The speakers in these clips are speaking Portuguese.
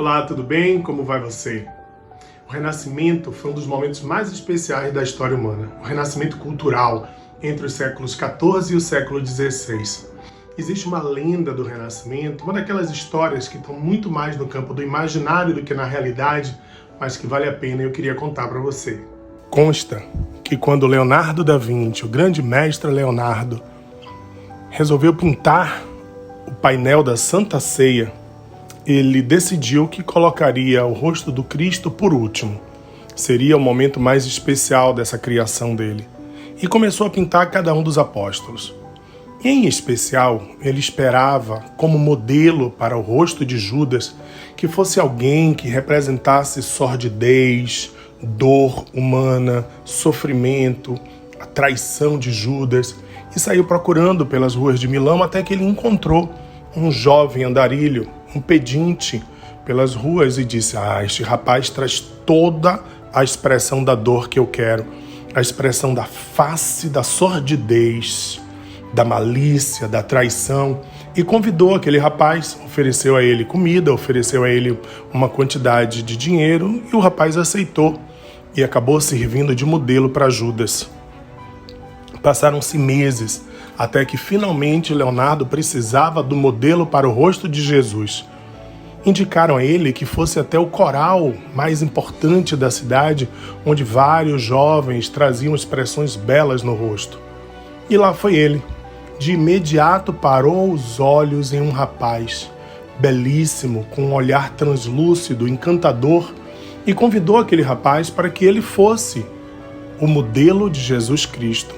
Olá, tudo bem? Como vai você? O Renascimento foi um dos momentos mais especiais da história humana. O Renascimento cultural, entre os séculos XIV e o século XVI. Existe uma lenda do Renascimento, uma daquelas histórias que estão muito mais no campo do imaginário do que na realidade, mas que vale a pena e eu queria contar para você. Consta que quando Leonardo da Vinci, o grande mestre Leonardo, resolveu pintar o painel da Santa Ceia, ele decidiu que colocaria o rosto do Cristo por último. Seria o momento mais especial dessa criação dele. E começou a pintar cada um dos apóstolos. E, em especial, ele esperava, como modelo para o rosto de Judas, que fosse alguém que representasse sordidez, dor humana, sofrimento, a traição de Judas, e saiu procurando pelas ruas de Milão até que ele encontrou um jovem andarilho, um pedinte pelas ruas e disse: este rapaz traz toda a expressão da dor que eu quero, a expressão da face, da sordidez, da malícia, da traição. E convidou aquele rapaz, ofereceu a ele comida, ofereceu a ele uma quantidade de dinheiro e o rapaz aceitou e acabou servindo de modelo para Judas. Passaram-se meses até que finalmente Leonardo precisava do modelo para o rosto de Jesus. Indicaram a ele que fosse até o coral mais importante da cidade, onde vários jovens traziam expressões belas no rosto. E lá foi ele. De imediato parou os olhos em um rapaz, belíssimo, com um olhar translúcido, encantador, e convidou aquele rapaz para que ele fosse o modelo de Jesus Cristo.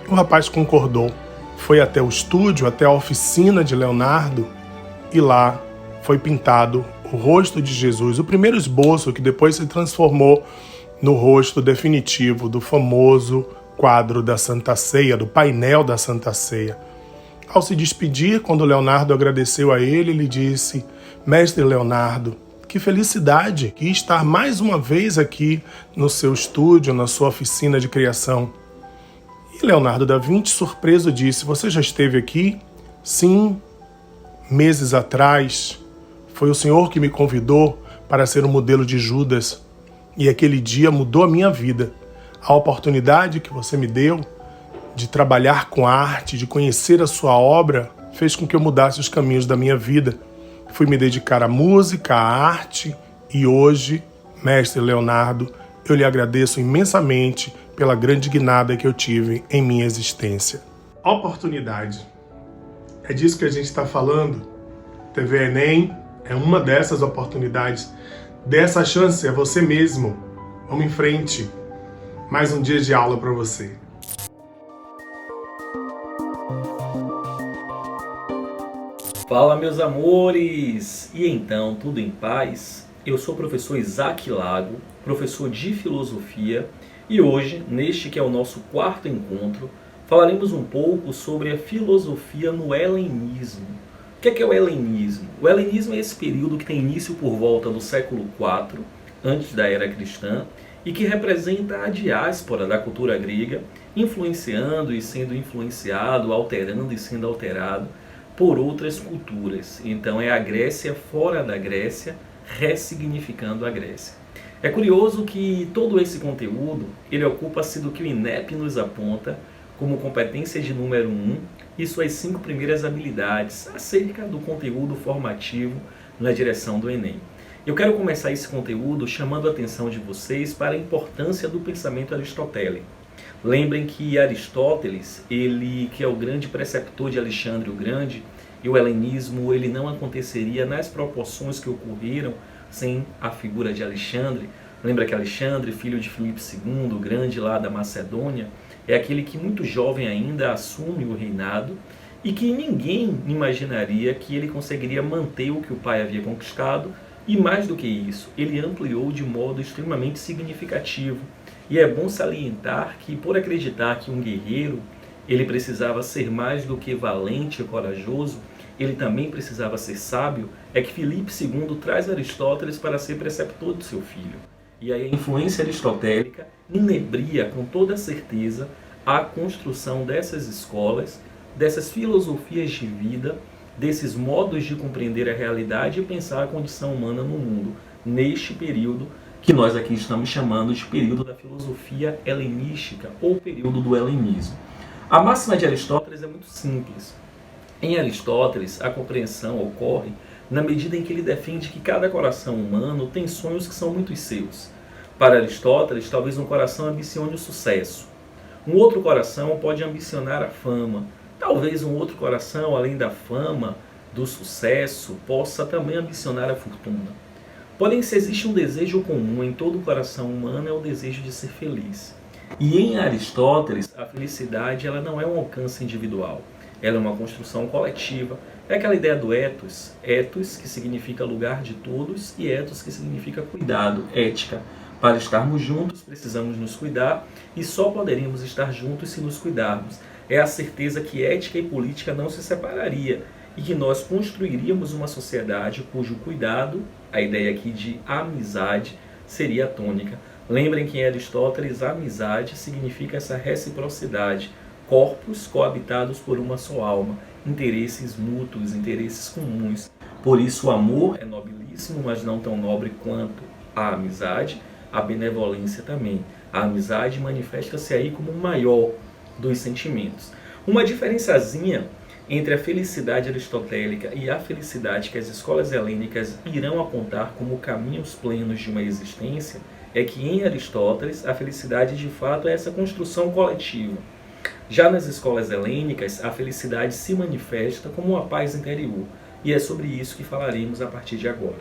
O rapaz concordou. Foi até o estúdio, até a oficina de Leonardo, e lá foi pintado o rosto de Jesus, o primeiro esboço que depois se transformou no rosto definitivo do famoso quadro da Santa Ceia, do painel da Santa Ceia. Ao se despedir, quando Leonardo agradeceu a ele, ele disse: Mestre Leonardo, que felicidade que estar mais uma vez aqui no seu estúdio, na sua oficina de criação. E Leonardo da Vinci, surpreso, disse: Você já esteve aqui? Sim, meses atrás. Foi o senhor que me convidou para ser o modelo de Judas. E aquele dia mudou a minha vida. A oportunidade que você me deu de trabalhar com arte, de conhecer a sua obra, fez com que eu mudasse os caminhos da minha vida. Fui me dedicar à música, à arte, e hoje, mestre Leonardo, eu lhe agradeço imensamente pela grande guinada que eu tive em minha existência. Oportunidade. É disso que a gente está falando. TV Enem é uma dessas oportunidades. Dessa chance é você mesmo. Vamos em frente. Mais um dia de aula para você. Fala, meus amores! E então, tudo em paz? Eu sou o professor Isaac Lago, professor de filosofia, e hoje, neste que é o nosso quarto encontro, falaremos um pouco sobre a filosofia no helenismo. O que é o helenismo? O helenismo é esse período que tem início por volta do século IV, antes da era cristã, e que representa a diáspora da cultura grega, influenciando e sendo influenciado, alterando e sendo alterado por outras culturas. Então é a Grécia fora da Grécia, ressignificando a Grécia. É curioso que todo esse conteúdo, ele ocupa-se do que o INEP nos aponta como competência de número 1 e suas 5 primeiras habilidades acerca do conteúdo formativo na direção do Enem. Eu quero começar esse conteúdo chamando a atenção de vocês para a importância do pensamento aristotélico. Lembrem que Aristóteles, ele que é o grande preceptor de Alexandre o Grande, e o helenismo ele não aconteceria nas proporções que ocorreram sem a figura de Alexandre. Lembra que Alexandre, filho de Filipe II, o grande lá da Macedônia, é aquele que muito jovem ainda assume o reinado e que ninguém imaginaria que ele conseguiria manter o que o pai havia conquistado E mais do que isso, ele ampliou de modo extremamente significativo. E é bom salientar que, por acreditar que um guerreiro ele precisava ser mais do que valente e corajoso, ele também precisava ser sábio, é que Filipe II traz Aristóteles para ser preceptor do seu filho. E aí a influência aristotélica inebria com toda certeza a construção dessas escolas, dessas filosofias de vida, desses modos de compreender a realidade e pensar a condição humana no mundo, neste período que nós aqui estamos chamando de período da filosofia helenística ou período do helenismo. A máxima de Aristóteles é muito simples. Em Aristóteles, a compreensão ocorre na medida em que ele defende que cada coração humano tem sonhos que são muito seus. Para Aristóteles, talvez um coração ambicione o sucesso. Um outro coração pode ambicionar a fama. Talvez um outro coração, além da fama, do sucesso, possa também ambicionar a fortuna. Porém, se existe um desejo comum em todo o coração humano, é o desejo de ser feliz. E em Aristóteles, a felicidade ela não é um alcance individual. Ela é uma construção coletiva. É aquela ideia do ethos. Ethos, que significa lugar de todos, e ethos, que significa cuidado, ética. Para estarmos juntos, precisamos nos cuidar, e só poderíamos estar juntos se nos cuidarmos. É a certeza que ética e política não se separaria, e que nós construiríamos uma sociedade cujo cuidado, a ideia aqui de amizade, seria a tônica. Lembrem que em Aristóteles, a amizade significa essa reciprocidade, corpos coabitados por uma só alma, interesses mútuos, interesses comuns. Por isso o amor é nobilíssimo, mas não tão nobre quanto a amizade, a benevolência também. A amizade manifesta-se aí como o maior dos sentimentos. Uma diferençazinha entre a felicidade aristotélica e a felicidade que as escolas helênicas irão apontar como caminhos plenos de uma existência é que em Aristóteles a felicidade de fato é essa construção coletiva. Já nas escolas helênicas, a felicidade se manifesta como uma paz interior, e é sobre isso que falaremos a partir de agora.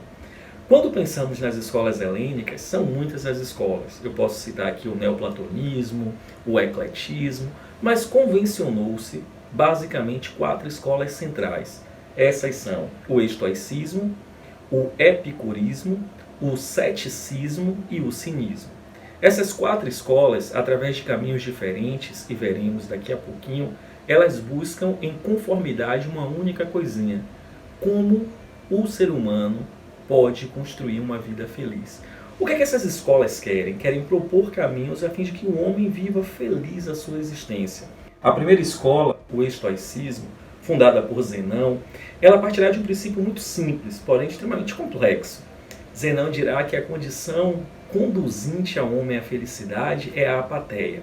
Quando pensamos nas escolas helênicas, são muitas as escolas. Eu posso citar aqui o neoplatonismo, o ecletismo, mas convencionou-se basicamente 4 escolas centrais. Essas são o estoicismo, o epicurismo, o ceticismo e o cinismo. Essas 4 escolas, através de caminhos diferentes, e veremos daqui a pouquinho, elas buscam em conformidade uma única coisinha: como o ser humano pode construir uma vida feliz. O que é que essas escolas querem? Querem propor caminhos a fim de que o homem viva feliz a sua existência. A primeira escola, o estoicismo, fundada por Zenão, ela partirá de um princípio muito simples, porém extremamente complexo. Zenão dirá que a condição conduzinte ao homem à felicidade é a apatia.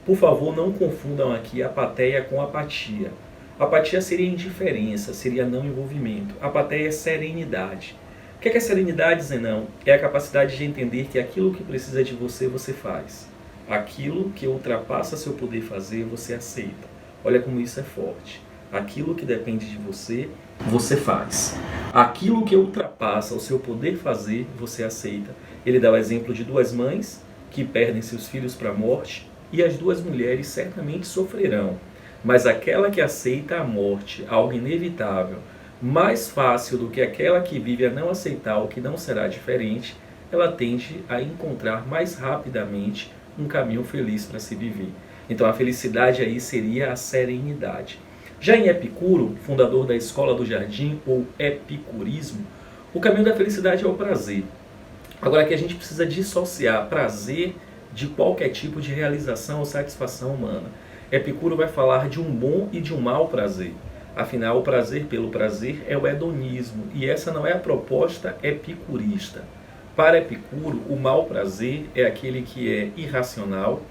Por favor, não confundam aqui apatia com apatia. Apatia seria indiferença, seria não envolvimento. Apatia é serenidade. O que é serenidade, Zenão? É a capacidade de entender que aquilo que precisa de você, você faz. Aquilo que ultrapassa seu poder fazer, você aceita. Olha como isso é forte. Aquilo que depende de você, você faz. Aquilo que ultrapassa o seu poder fazer, você aceita. Ele dá o exemplo de 2 mães que perdem seus filhos para a morte, e as 2 mulheres certamente sofrerão. Mas aquela que aceita a morte, algo inevitável, mais fácil do que aquela que vive a não aceitar o que não será diferente, ela tende a encontrar mais rapidamente um caminho feliz para se viver. Então a felicidade aí seria a serenidade. Já em Epicuro, fundador da Escola do Jardim, ou epicurismo, o caminho da felicidade é o prazer. Agora aqui a gente precisa dissociar prazer de qualquer tipo de realização ou satisfação humana. Epicuro vai falar de um bom e de um mau prazer. Afinal, o prazer pelo prazer é o hedonismo, e essa não é a proposta epicurista. Para Epicuro, o mau prazer é aquele que é irracional,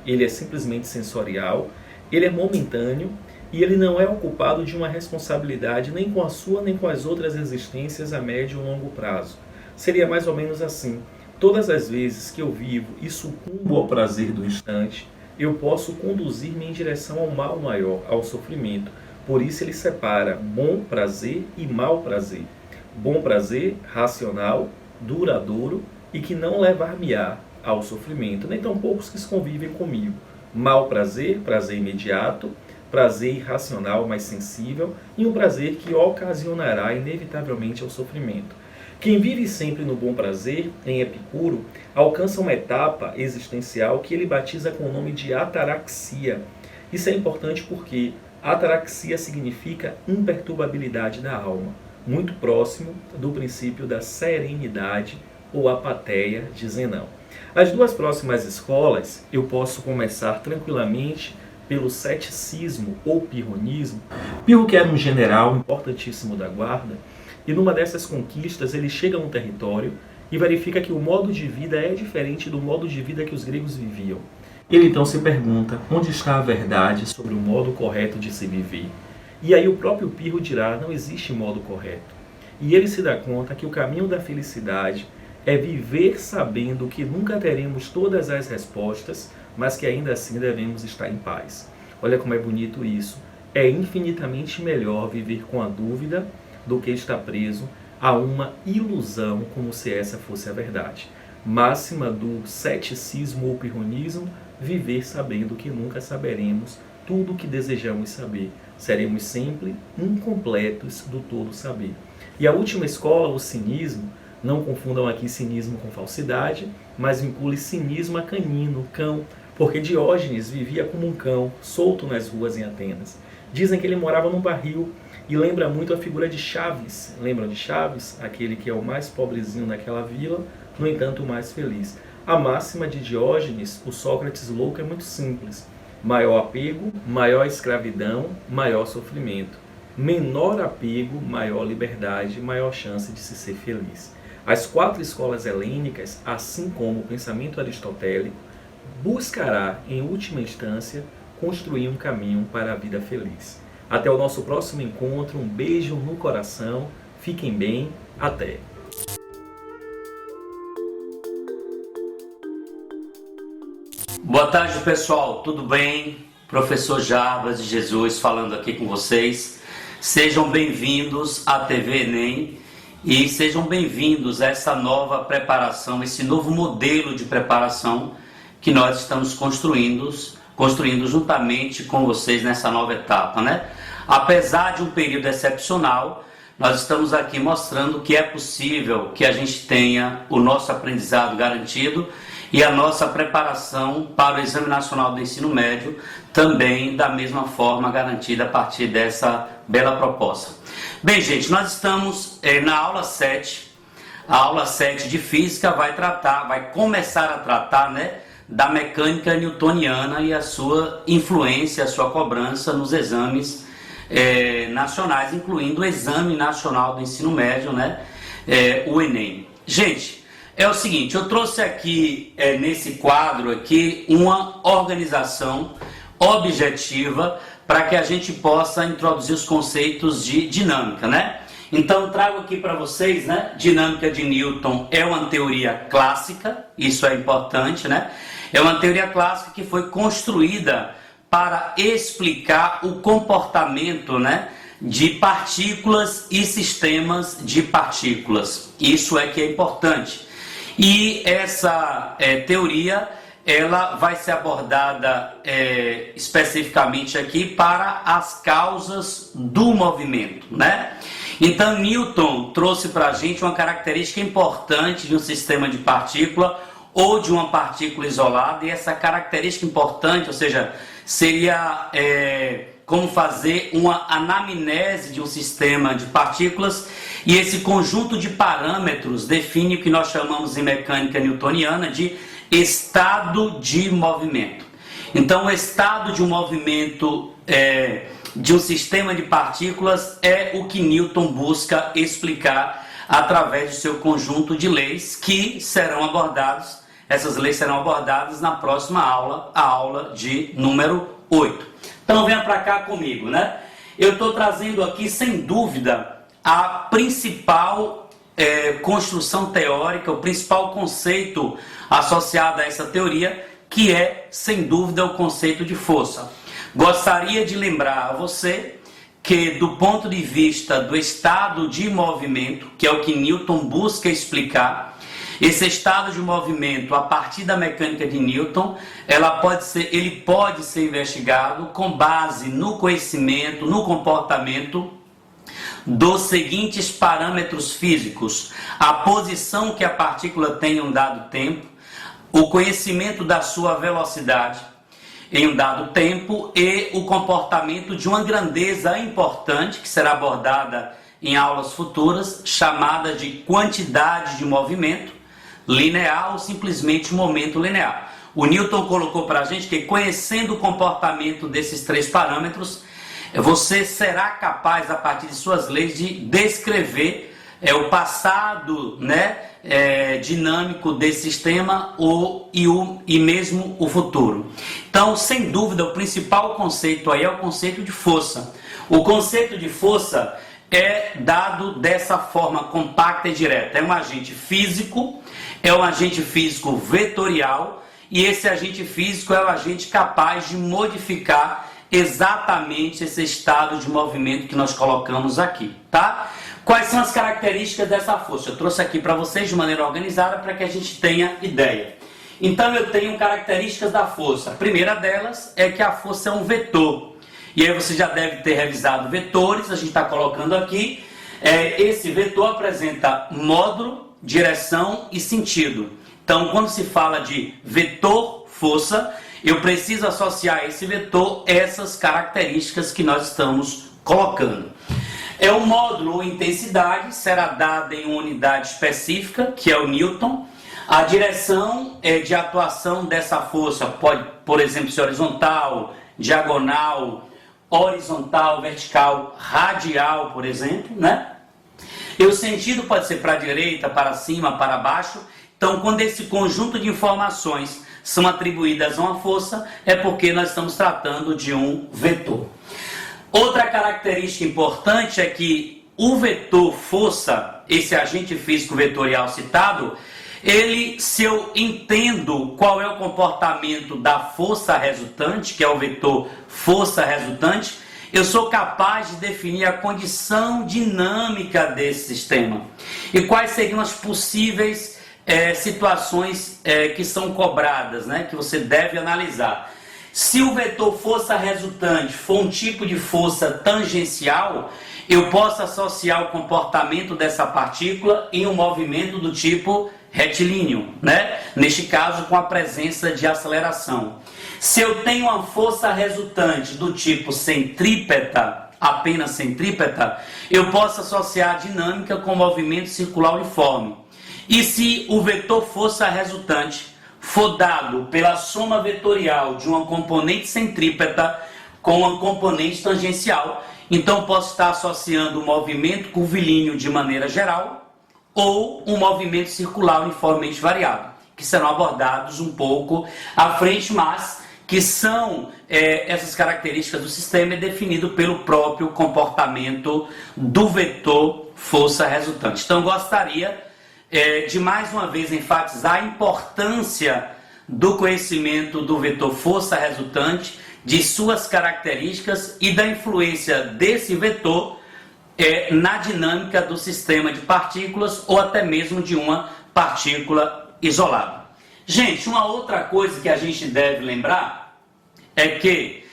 ele é simplesmente sensorial, ele é momentâneo, e ele não é ocupado de uma responsabilidade nem com a sua nem com as outras existências a médio ou longo prazo. Seria mais ou menos assim: todas as vezes que eu vivo e sucumbo ao prazer do instante, eu posso conduzir-me em direção ao mal maior, ao sofrimento. Por isso ele separa bom prazer e mau prazer. Bom prazer, racional, duradouro e que não levar-me-á ao sofrimento, nem tampouco os que convivem comigo. Mau prazer, prazer imediato, prazer irracional, mais sensível, e um prazer que ocasionará inevitavelmente ao sofrimento. Quem vive sempre no bom prazer, em Epicuro, alcança uma etapa existencial que ele batiza com o nome de ataraxia. Isso é importante porque ataraxia significa imperturbabilidade da alma, muito próximo do princípio da serenidade ou apatheia de Zenão. As duas próximas escolas eu posso começar tranquilamente pelo ceticismo ou pirronismo. Pirro, que era um general importantíssimo da guarda, e numa dessas conquistas ele chega a um território e verifica que o modo de vida é diferente do modo de vida que os gregos viviam. Ele então se pergunta onde está a verdade sobre o modo correto de se viver. E aí o próprio Pirro dirá, não existe modo correto. E ele se dá conta que o caminho da felicidade é viver sabendo que nunca teremos todas as respostas, mas que ainda assim devemos estar em paz. Olha como é bonito isso. É infinitamente melhor viver com a dúvida do que estar preso a uma ilusão como se essa fosse a verdade. Máxima do ceticismo ou pirronismo, viver sabendo que nunca saberemos tudo o que desejamos saber. Seremos sempre incompletos do todo saber. E a última escola, o cinismo, não confundam aqui cinismo com falsidade, mas vincule cinismo a canino, cão, porque Diógenes vivia como um cão, solto nas ruas em Atenas. Dizem que ele morava num barril e lembra muito a figura de Chaves. Lembram de Chaves? Aquele que é o mais pobrezinho daquela vila, no entanto o mais feliz. A máxima de Diógenes, o Sócrates louco, é muito simples. Maior apego, maior escravidão, maior sofrimento. Menor apego, maior liberdade, maior chance de se ser feliz. As quatro escolas helênicas, assim como o pensamento aristotélico, buscará, em última instância, construir um caminho para a vida feliz. Até o nosso próximo encontro, um beijo no coração, fiquem bem, até! Boa tarde, pessoal, tudo bem? Professor Jarbas de Jesus falando aqui com vocês. Sejam bem-vindos à TV Enem e sejam bem-vindos a essa nova preparação, esse novo modelo de preparação que nós estamos construindo juntamente com vocês nessa nova etapa, né? Apesar de um período excepcional, nós estamos aqui mostrando que é possível que a gente tenha o nosso aprendizado garantido e a nossa preparação para o Exame Nacional do Ensino Médio também da mesma forma garantida a partir dessa bela proposta. Bem, gente, nós estamos na aula 7. A aula 7 de Física vai começar a tratar, né, da mecânica newtoniana e a sua influência, a sua cobrança nos exames nacionais, incluindo o Exame Nacional do Ensino Médio, né, o Enem. Gente, é o seguinte, eu trouxe aqui nesse quadro aqui uma organização objetiva para que a gente possa introduzir os conceitos de dinâmica, né? Então trago aqui para vocês, né? Dinâmica de Newton é uma teoria clássica, isso é importante, né? É uma teoria clássica que foi construída para explicar o comportamento, né, de partículas e sistemas de partículas. Isso é que é importante. E essa teoria ela vai ser abordada especificamente aqui para as causas do movimento, né? Então Newton trouxe para a gente uma característica importante de um sistema de partícula ou de uma partícula isolada, e essa característica importante, ou seja, seria como fazer uma anamnese de um sistema de partículas, e esse conjunto de parâmetros define o que nós chamamos em mecânica newtoniana de estado de movimento. Então, o estado de um movimento de um sistema de partículas é o que Newton busca explicar através do seu conjunto de leis, que serão abordados, essas leis serão abordadas na próxima aula, a aula de número 8. Então venha para cá comigo, né? Eu estou trazendo aqui, sem dúvida, a principal construção teórica, o principal conceito associado a essa teoria, que é, sem dúvida, o conceito de força. Gostaria de lembrar a você que, do ponto de vista do estado de movimento, que é o que Newton busca explicar, esse estado de movimento, a partir da mecânica de Newton, ele pode ser investigado com base no conhecimento, no comportamento dos seguintes parâmetros físicos: a posição que a partícula tem em um dado tempo, o conhecimento da sua velocidade em um dado tempo e o comportamento de uma grandeza importante, que será abordada em aulas futuras, chamada de quantidade de movimento linear ou simplesmente momento linear. O Newton colocou para a gente que, conhecendo o comportamento desses três parâmetros, você será capaz, a partir de suas leis, de descrever o passado, dinâmico desse sistema e mesmo o futuro. Então, sem dúvida, o principal conceito aí é o conceito de força. O conceito de força é dado dessa forma compacta e direta. É um agente físico, é um agente físico vetorial, e esse agente físico é o agente capaz de modificar exatamente esse estado de movimento que nós colocamos aqui, tá? Quais são as características dessa força? Eu trouxe aqui para vocês de maneira organizada para que a gente tenha ideia. Então eu tenho características da força. A primeira delas é que a força é um vetor. E aí você já deve ter revisado vetores, a gente está colocando aqui. Esse vetor apresenta módulo, direção e sentido. Então quando se fala de vetor força, eu preciso associar a esse vetor essas características que nós estamos colocando. O módulo ou intensidade será dada em uma unidade específica, que é o Newton. A direção de atuação dessa força pode, por exemplo, ser horizontal, diagonal, horizontal, vertical, radial, por exemplo, E o sentido pode ser para a direita, para cima, para baixo. Então, quando esse conjunto de informações são atribuídas a uma força, é porque nós estamos tratando de um vetor. Outra característica importante é que o vetor força, esse agente físico vetorial citado, se eu entendo qual é o comportamento da força resultante, que é o vetor força resultante, eu sou capaz de definir a condição dinâmica desse sistema. E quais seriam as possíveis situações que são cobradas, que você deve analisar. Se o vetor força resultante for um tipo de força tangencial, eu posso associar o comportamento dessa partícula em um movimento do tipo retilíneo, Neste caso, com a presença de aceleração. Se eu tenho uma força resultante do tipo centrípeta, apenas centrípeta, eu posso associar a dinâmica com movimento circular uniforme. E se o vetor força resultante for dado pela soma vetorial de uma componente centrípeta com uma componente tangencial, então posso estar associando o movimento curvilíneo de maneira geral ou um movimento circular uniformemente variado, que serão abordados um pouco à frente, mas que são essas características do sistema definido pelo próprio comportamento do vetor força resultante. Então gostaria de mais uma vez enfatizar a importância do conhecimento do vetor força resultante, de suas características e da influência desse vetor na dinâmica do sistema de partículas ou até mesmo de uma partícula isolada. Gente, uma outra coisa que a gente deve lembrar é que,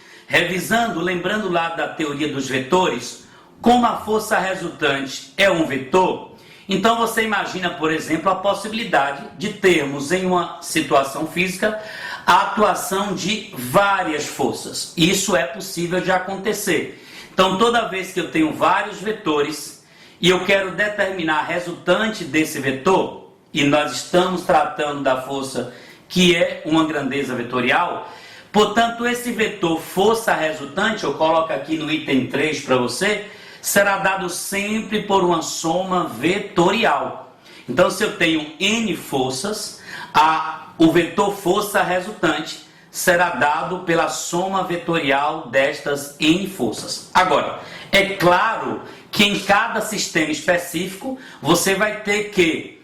lembrando lá da teoria dos vetores, como a força resultante é um vetor, então você imagina, por exemplo, a possibilidade de termos em uma situação física a atuação de várias forças. Isso é possível de acontecer. Então, toda vez que eu tenho vários vetores e eu quero determinar a resultante desse vetor, e nós estamos tratando da força que é uma grandeza vetorial, portanto, esse vetor força resultante, eu coloco aqui no item 3 para você, será dado sempre por uma soma vetorial. Então, se eu tenho N forças, o vetor força resultante será dado pela soma vetorial destas N forças. Agora, é claro que em cada sistema específico, você vai ter que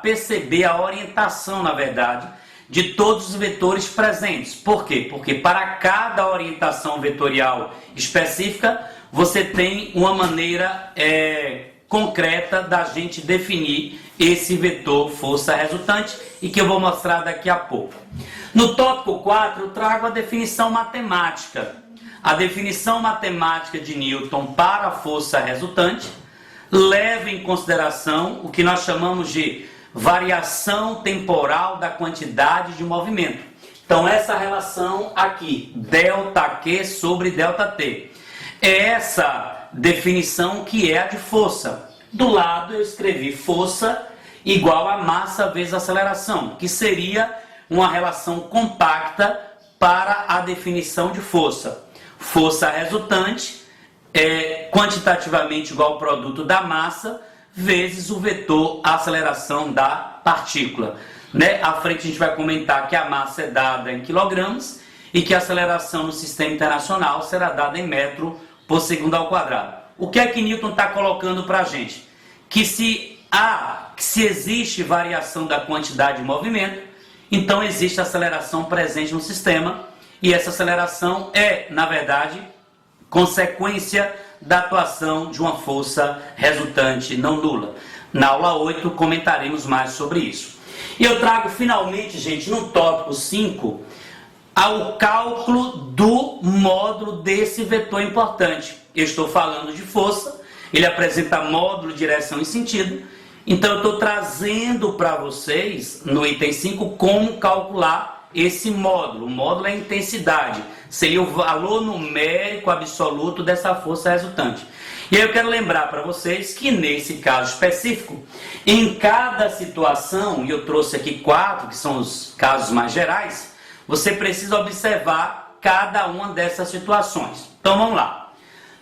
perceber a orientação, na verdade, de todos os vetores presentes. Por quê? Porque para cada orientação vetorial específica, você tem uma maneira concreta da gente definir esse vetor força resultante e que eu vou mostrar daqui a pouco. No tópico 4, eu trago a definição matemática a definição matemática de Newton para a força resultante leva em consideração o que nós chamamos de variação temporal da quantidade de movimento. Então, essa relação aqui, ΔQ sobre ΔT, é essa definição que é a de força. Do lado eu escrevi força igual a massa vezes aceleração, que seria uma relação compacta para a definição de força. Força resultante é quantitativamente igual ao produto da massa vezes o vetor aceleração da partícula. À frente a gente vai comentar que a massa é dada em quilogramas e que a aceleração no sistema internacional será dada em metro por segundo ao quadrado. O que é que Newton está colocando para a gente? Que se existe variação da quantidade de movimento, então existe aceleração presente no sistema, e essa aceleração é, na verdade, consequência da atuação de uma força resultante não nula. Na aula 8 comentaremos mais sobre isso. E eu trago finalmente, gente, no tópico 5, ao cálculo do módulo desse vetor importante. Eu estou falando de força, ele apresenta módulo, direção e sentido. Então eu estou trazendo para vocês, no item 5, como calcular esse módulo. O módulo é a intensidade, seria o valor numérico absoluto dessa força resultante. E aí eu quero lembrar para vocês que nesse caso específico, em cada situação, e eu trouxe aqui 4, que são os casos mais gerais, você precisa observar cada uma dessas situações. Então vamos lá.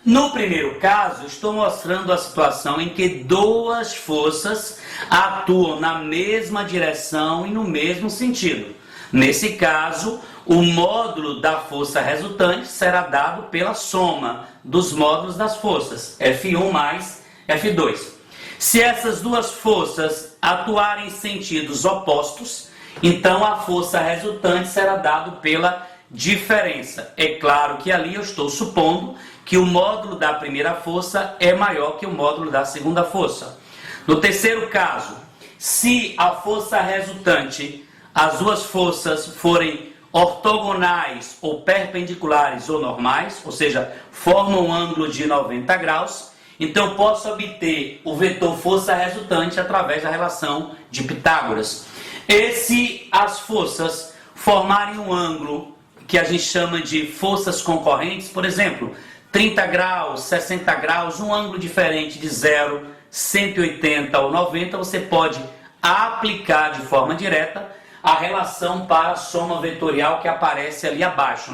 No primeiro caso, estou mostrando a situação em que duas forças atuam na mesma direção e no mesmo sentido. Nesse caso, o módulo da força resultante será dado pela soma dos módulos das forças, F1 mais F2. Se essas duas forças atuarem em sentidos opostos, então a força resultante será dada pela diferença. É claro que ali eu estou supondo que o módulo da primeira força é maior que o módulo da segunda força. No terceiro caso, se a força resultante, as duas forças forem ortogonais ou perpendiculares ou normais, ou seja, formam um ângulo de 90 graus, então eu posso obter o vetor força resultante através da relação de Pitágoras. E se as forças formarem um ângulo que a gente chama de forças concorrentes, por exemplo, 30 graus, 60 graus, um ângulo diferente de 0, 180 ou 90, você pode aplicar de forma direta a relação para a soma vetorial que aparece ali abaixo,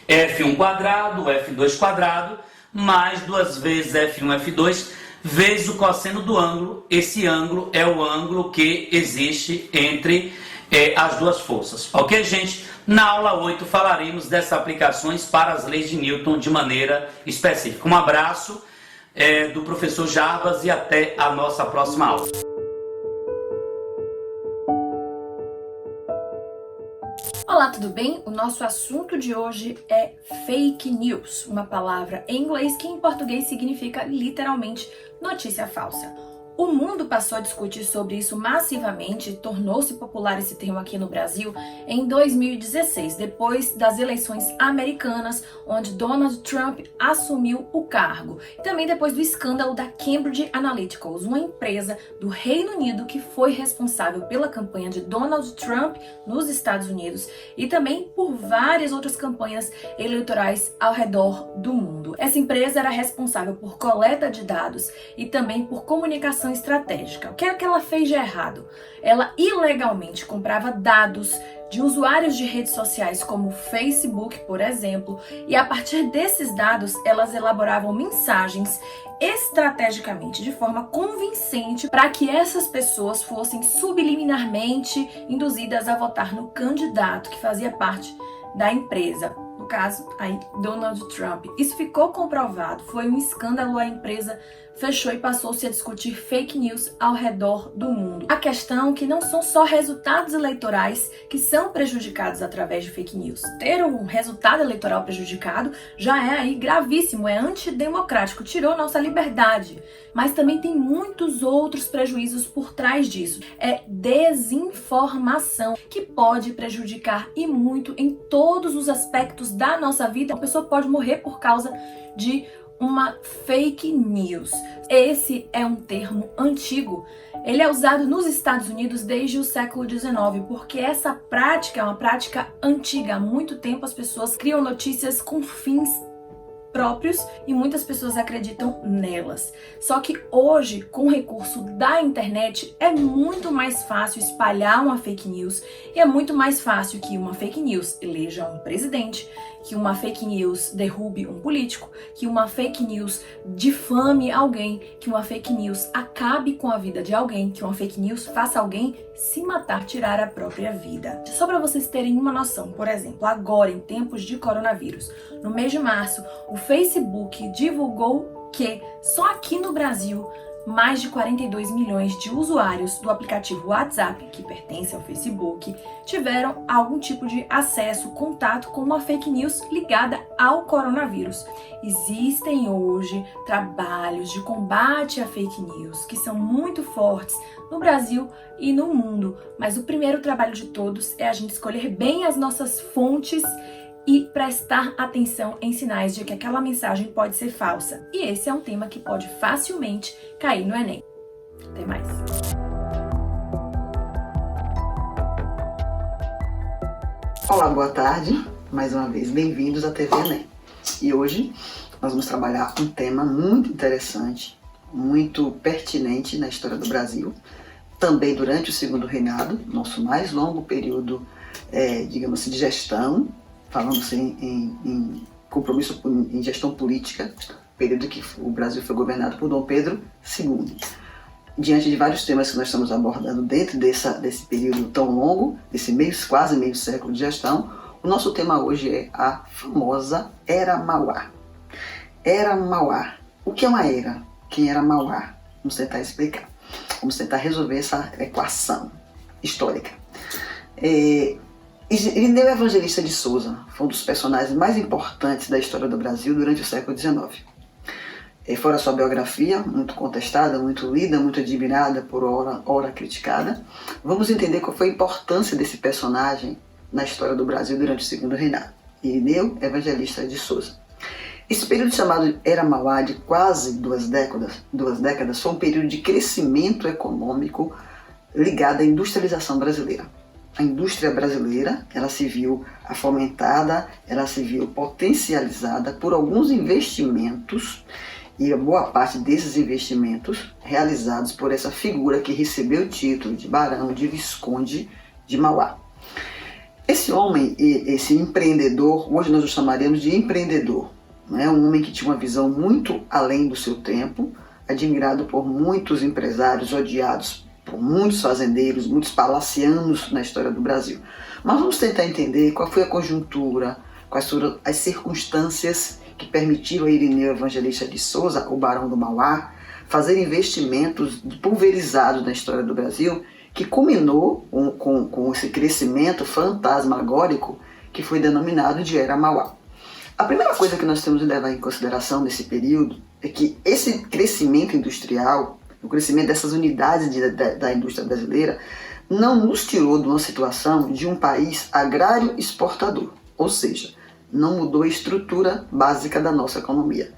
F1 quadrado, F2 quadrado, mais 2 vezes F1, F2, vezes o cosseno do ângulo. Esse ângulo é o ângulo que existe entre as duas forças. Ok, gente? Na aula 8 falaremos dessas aplicações para as leis de Newton de maneira específica. Um abraço do professor Jarbas e até a nossa próxima aula. Olá, tudo bem? O nosso assunto de hoje é fake news, uma palavra em inglês que em português significa literalmente notícia falsa. O mundo passou a discutir sobre isso massivamente e tornou-se popular esse termo aqui no Brasil em 2016, depois das eleições americanas, onde Donald Trump assumiu o cargo. E também depois do escândalo da Cambridge Analytica, uma empresa do Reino Unido que foi responsável pela campanha de Donald Trump nos Estados Unidos e também por várias outras campanhas eleitorais ao redor do mundo. Essa empresa era responsável por coleta de dados e também por comunicação estratégica. O que é que ela fez de errado? Ela ilegalmente comprava dados de usuários de redes sociais como o Facebook, por exemplo, e a partir desses dados elas elaboravam mensagens estrategicamente, de forma convincente, para que essas pessoas fossem subliminarmente induzidas a votar no candidato que fazia parte da empresa. No caso, aí, Donald Trump. Isso ficou comprovado, foi um escândalo, a empresa fechou e passou-se a discutir fake news ao redor do mundo. A questão é que não são só resultados eleitorais que são prejudicados através de fake news. Ter um resultado eleitoral prejudicado já é aí gravíssimo, é antidemocrático, tirou nossa liberdade. Mas também tem muitos outros prejuízos por trás disso. É desinformação, que pode prejudicar e muito em todos os aspectos da nossa vida. A pessoa pode morrer por causa de uma fake news. Esse é um termo antigo. Ele é usado nos Estados Unidos desde o século XIX, porque essa prática é uma prática antiga. Há muito tempo as pessoas criam notícias com fins próprios e muitas pessoas acreditam nelas. Só que hoje, com o recurso da internet, é muito mais fácil espalhar uma fake news e é muito mais fácil que uma fake news eleja um presidente, que uma fake news derrube um político, que uma fake news difame alguém, que uma fake news acabe com a vida de alguém, que uma fake news faça alguém se matar, tirar a própria vida. Só para vocês terem uma noção, por exemplo, agora em tempos de coronavírus, no mês de março, o Facebook divulgou que só aqui no Brasil mais de 42 milhões de usuários do aplicativo WhatsApp, que pertence ao Facebook, tiveram algum tipo de acesso, contato com uma fake news ligada ao coronavírus. Existem hoje trabalhos de combate a fake news que são muito fortes no Brasil e no mundo, mas o primeiro trabalho de todos é a gente escolher bem as nossas fontes e prestar atenção em sinais de que aquela mensagem pode ser falsa. E esse é um tema que pode facilmente cair no Enem. Até mais! Olá, boa tarde. Mais uma vez, bem-vindos à TV Enem. E hoje nós vamos trabalhar um tema muito interessante, muito pertinente na história do Brasil, também durante o Segundo Reinado, nosso mais longo período, digamos assim, de gestão, falando-se em compromisso em gestão política, período que o Brasil foi governado por Dom Pedro II. Diante de vários temas que nós estamos abordando dentro desse período tão longo, desse quase meio século de gestão, o nosso tema hoje é a famosa Era Mauá. Era Mauá. O que é uma era? Quem era Mauá? Vamos tentar explicar. Vamos tentar resolver essa equação histórica. Irineu Evangelista de Souza foi um dos personagens mais importantes da história do Brasil durante o século XIX. Fora sua biografia, muito contestada, muito lida, muito admirada, por ora criticada, vamos entender qual foi a importância desse personagem na história do Brasil durante o Segundo Reinado. Irineu Evangelista de Souza. Esse período chamado Era Mauá, de quase duas décadas, foi um período de crescimento econômico ligado à industrialização brasileira. A indústria brasileira, ela se viu fomentada, ela se viu potencializada por alguns investimentos, e a boa parte desses investimentos realizados por essa figura que recebeu o título de Barão de Visconde de Mauá. Esse homem, esse empreendedor, hoje nós o chamaríamos de empreendedor, né? Um homem que tinha uma visão muito além do seu tempo, admirado por muitos empresários, odiados por muitos fazendeiros, muitos palacianos na história do Brasil. Mas vamos tentar entender qual foi a conjuntura, quais foram as circunstâncias que permitiram a Irineu Evangelista de Souza, o Barão do Mauá, fazer investimentos pulverizados na história do Brasil, que culminou com esse crescimento fantasmagórico que foi denominado de Era Mauá. A primeira coisa que nós temos de levar em consideração nesse período é que esse crescimento industrial, o crescimento dessas unidades da indústria brasileira, não nos tirou de uma situação de um país agrário exportador, ou seja, não mudou a estrutura básica da nossa economia.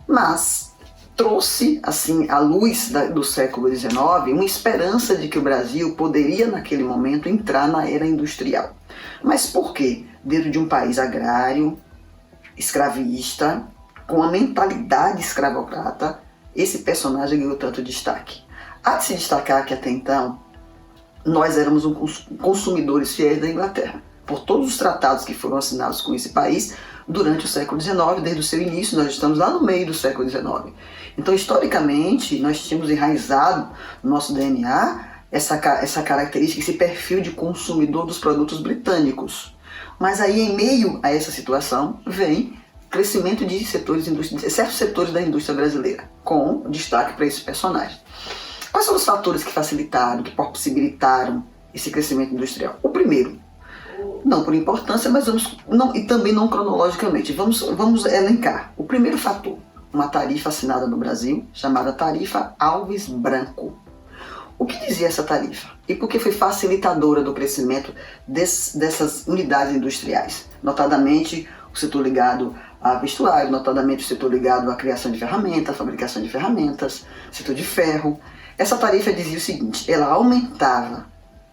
Mas trouxe, assim, à luz do século XIX, uma esperança de que o Brasil poderia, naquele momento, entrar na era industrial. Mas por quê? Dentro de um país agrário, escravista, com a mentalidade escravocrata, esse personagem ganhou tanto destaque. Há de se destacar que até então nós éramos consumidores fiéis da Inglaterra, por todos os tratados que foram assinados com esse país durante o século XIX, desde o seu início. Nós estamos lá no meio do século XIX. Então, historicamente, nós tínhamos enraizado no nosso DNA essa característica, esse perfil de consumidor dos produtos britânicos. Mas aí, em meio a essa situação, vem crescimento de certos setores da indústria brasileira, com destaque para esse personagem. Quais são os fatores que facilitaram, que possibilitaram esse crescimento industrial? O primeiro, não por importância, mas e também não cronologicamente, vamos elencar. O primeiro fator, uma tarifa assinada no Brasil, chamada Tarifa Alves Branco. O que dizia essa tarifa? E por que foi facilitadora do crescimento dessas unidades industriais? Notadamente, o setor ligado a vestuário, notadamente o setor ligado à criação de ferramentas, fabricação de ferramentas, setor de ferro. Essa tarifa dizia o seguinte: ela aumentava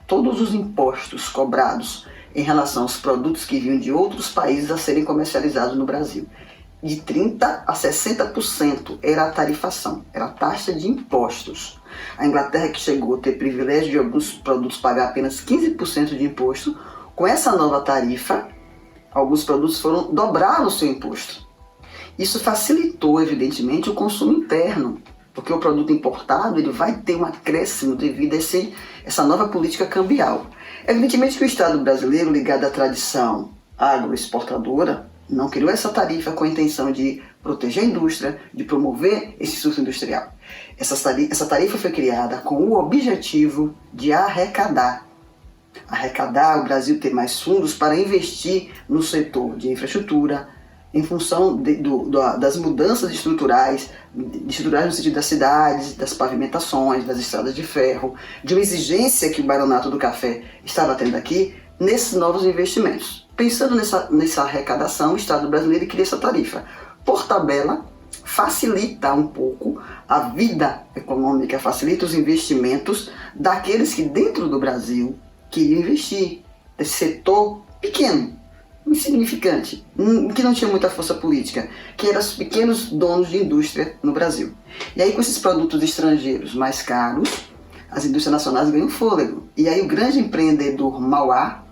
todos os impostos cobrados em relação aos produtos que vinham de outros países a serem comercializados no Brasil. De 30% a 60% era a tarifação, era a taxa de impostos. A Inglaterra, que chegou a ter privilégio de alguns produtos pagar apenas 15% de imposto, com essa nova tarifa, alguns produtos dobraram o seu imposto. Isso facilitou, evidentemente, o consumo interno, porque o produto importado ele vai ter um acréscimo devido a essa nova política cambial. Evidentemente que o Estado brasileiro, ligado à tradição agroexportadora, não criou essa tarifa com a intenção de proteger a indústria, de promover esse surto industrial. Essa tarifa foi criada com o objetivo de arrecadar o Brasil ter mais fundos para investir no setor de infraestrutura, em função das mudanças estruturais no sentido das cidades, das pavimentações, das estradas de ferro, de uma exigência que o Baronato do Café estava tendo aqui, nesses novos investimentos. Pensando nessa arrecadação, o Estado brasileiro cria essa tarifa. Por tabela, facilita um pouco a vida econômica, facilita os investimentos daqueles que dentro do Brasil queriam investir, desse setor pequeno, insignificante, que não tinha muita força política, que eram os pequenos donos de indústria no Brasil. E aí, com esses produtos estrangeiros mais caros, as indústrias nacionais ganham fôlego. E aí o grande empreendedor Mauá,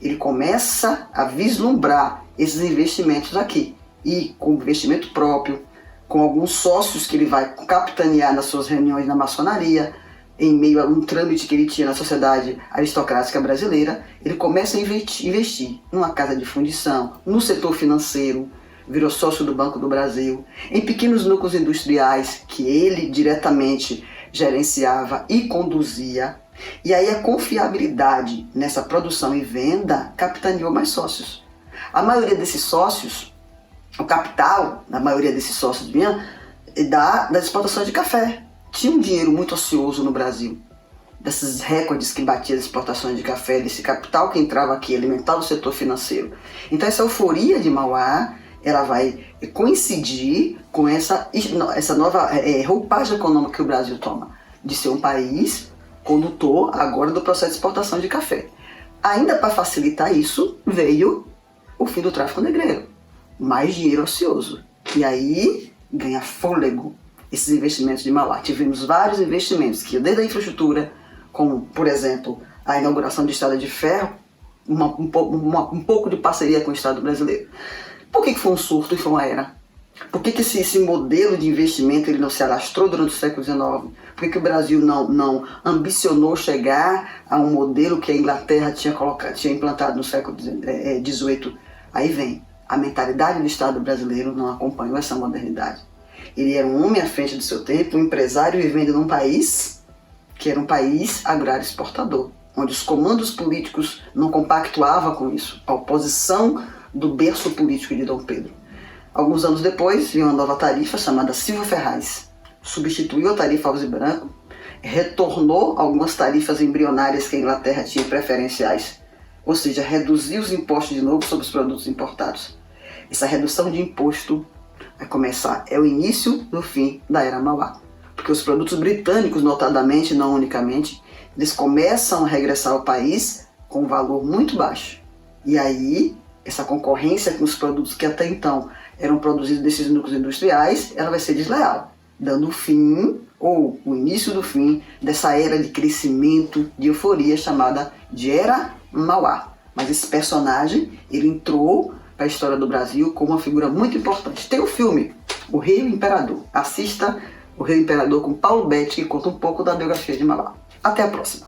ele começa a vislumbrar esses investimentos aqui. E com investimento próprio, com alguns sócios que ele vai capitanear nas suas reuniões na maçonaria, em meio a um trâmite que ele tinha na sociedade aristocrática brasileira, ele começa a investir numa casa de fundição, no setor financeiro, virou sócio do Banco do Brasil, em pequenos núcleos industriais que ele diretamente gerenciava e conduzia. E aí a confiabilidade nessa produção e venda capitaneou mais sócios. A maioria desses sócios, o capital da maioria desses sócios vinha das exportações de café. Tinha um dinheiro muito ocioso no Brasil, desses recordes que batia as exportações de café, desse capital que entrava aqui, alimentava o setor financeiro. Então essa euforia de Mauá, ela vai coincidir com essa nova roupagem econômica que o Brasil toma, de ser um país condutor agora do processo de exportação de café. Ainda para facilitar isso, veio o fim do tráfico negreiro, mais dinheiro ocioso. E aí ganha fôlego esses investimentos de Mauá. Tivemos vários investimentos, que desde a infraestrutura, como, por exemplo, a inauguração de estrada de ferro, um pouco de parceria com o Estado brasileiro. Por que foi um surto e foi uma era? Por que esse modelo de investimento ele não se alastrou durante o século XIX? Por que o Brasil não ambicionou chegar a um modelo que a Inglaterra tinha implantado no século XVIII? Aí vem, a mentalidade do Estado brasileiro não acompanhou essa modernidade. Ele era um homem à frente do seu tempo, um empresário vivendo num país que era um país agrário exportador, onde os comandos políticos não compactuavam com isso, a oposição do berço político de Dom Pedro. Alguns anos depois, veio uma nova tarifa chamada Silva Ferraz, substituiu a tarifa Alves Branco, retornou algumas tarifas embrionárias que a Inglaterra tinha preferenciais, ou seja, reduziu os impostos de novo sobre os produtos importados. Essa redução de imposto vai começar, é o início do fim da Era Mauá, porque os produtos britânicos, notadamente, não unicamente, eles começam a regressar ao país com um valor muito baixo. E aí, essa concorrência com os produtos que até então eram produzidos desses núcleos industriais, ela vai ser desleal, dando o fim, ou o início do fim, dessa era de crescimento, de euforia, chamada de Era Mauá. Mas esse personagem, ele entrou para a história do Brasil como uma figura muito importante. Tem o filme O Rei e o Imperador. Assista O Rei e o Imperador com Paulo Betti, que conta um pouco da biografia de Mauá. Até a próxima.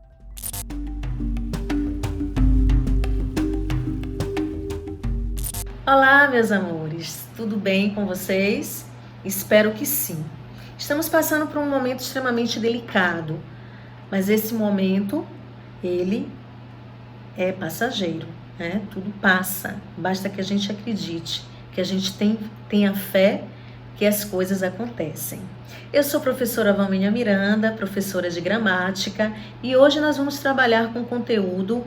Olá, meus amores! Tudo bem com vocês? Espero que sim. Estamos passando por um momento extremamente delicado, mas esse momento, ele é passageiro, né? Tudo passa, basta que a gente acredite, que a gente tenha fé que as coisas acontecem. Eu sou a professora Valmínia Miranda, professora de gramática, e hoje nós vamos trabalhar com conteúdo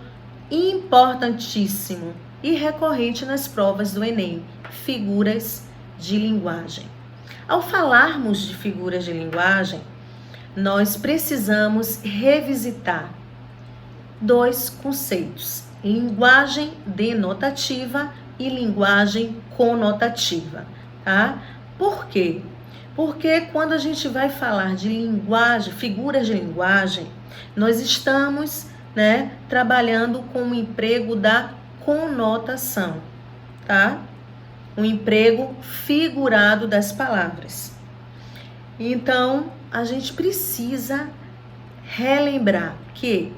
importantíssimo e recorrente nas provas do Enem, figuras de linguagem. Ao falarmos de figuras de linguagem, nós precisamos revisitar dois conceitos: linguagem denotativa e linguagem conotativa, tá? Por quê? Porque quando a gente vai falar de linguagem, figuras de linguagem, nós estamos, trabalhando com o emprego da conotação, tá? O emprego figurado das palavras. Então, a gente precisa relembrar que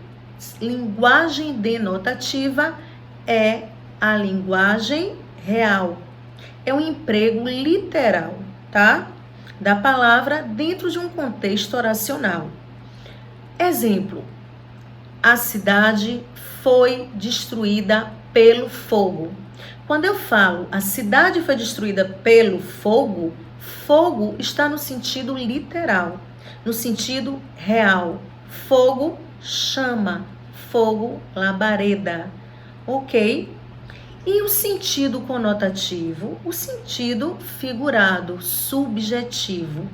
linguagem denotativa é a linguagem real. É um emprego literal, tá? Da palavra dentro de um contexto oracional. Exemplo: a cidade foi destruída pelo fogo. Quando eu falo a cidade foi destruída pelo fogo, fogo está no sentido literal, no sentido real. Fogo, chama, fogo, labareda, ok? E o sentido conotativo, o sentido figurado, subjetivo.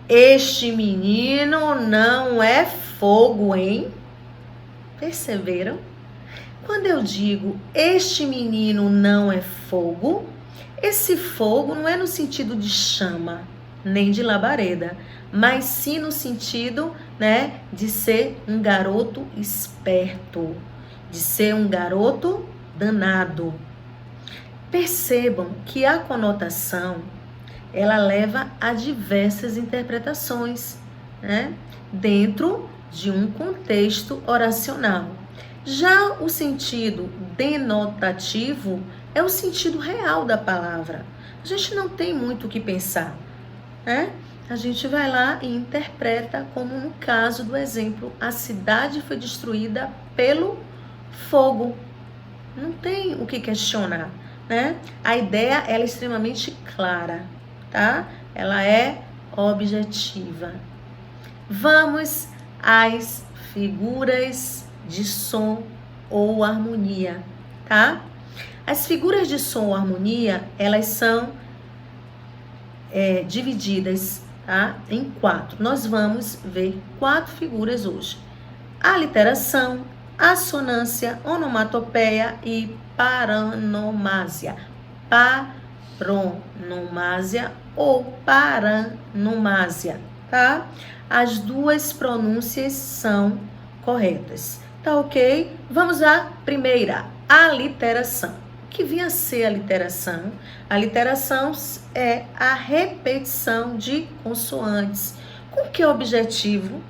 Este menino não é fogo, hein? Perceberam? Quando eu digo este menino não é fogo, esse fogo não é no sentido de chama, nem de labareda, mas sim no sentido, de ser um garoto esperto, de ser um garoto danado. Percebam que a conotação, ela leva a diversas interpretações, dentro de um contexto oracional. Já o sentido denotativo é o sentido real da palavra. A gente não tem muito o que pensar, A gente vai lá e interpreta, como no caso do exemplo, a cidade foi destruída pelo fogo. Não tem o que questionar, A ideia, ela é extremamente clara, tá? Ela é objetiva. Vamos às figuras de som ou harmonia, tá? As figuras de som ou harmonia, elas são divididas, tá, em 4. Nós vamos ver 4 figuras hoje: aliteração, assonância, onomatopeia e paronomásia. Paronomásia ou paranomásia, tá? As duas pronúncias são corretas. Tá ok? Vamos à primeira, aliteração. O que vinha a ser a literação? A literação é a repetição de consoantes. Com que objetivo?